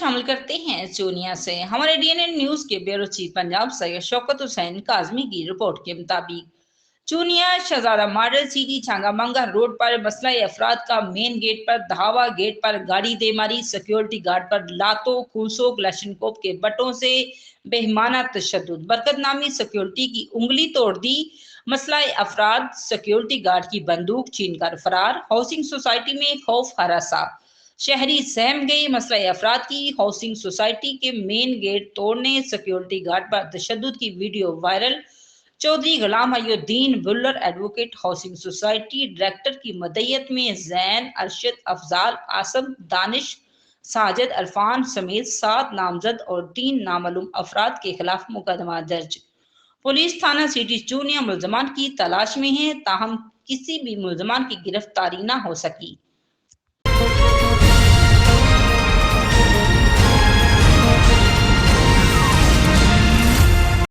شامل کرتے ہیں چونیا سے۔ ہمارے ڈی این اے نیوز کے بیورو چیف پنجاب سید شوکت حسین کاظمی کی رپورٹ کے مطابق چونیا شہزادہ ماڈل سٹی چھانگا منگا روڈ پر مسلح افراد کا مین گیٹ پر دھاوا، گیٹ پر گاڑی دے ماری، سیکیورٹی گارڈ پر لاتوں، کھوسوں، کلاشنکوف کے بٹوں سے بہیمانہ تشدد، برکت نامی سیکیورٹی کی انگلی توڑ دی، مسلح افراد سیکیورٹی گارڈ کی بندوق چھین کر فرار، ہاؤسنگ سوسائٹی میں خوف ہراساں، شہری سہم گئی، مسلح افراد کی ہاؤسنگ سوسائٹی کے مین گیٹ توڑنے، سیکیورٹی گارڈ پر تشدد کی ویڈیو وائرل۔ چودھری غلام حی الدین بلر ایڈوکیٹ ہاؤسنگ سوسائٹی ڈائریکٹر کی مدعیت میں زین، ارشد، افضال، آصف، دانش، ساجد، عرفان سمیت 7 نامزد اور 3 نامعلوم افراد کے خلاف مقدمہ درج۔ پولیس تھانہ سٹی چونیا ملزمان کی تلاش میں ہے، تاہم کسی بھی ملزمان کی گرفتاری نہ ہو سکی۔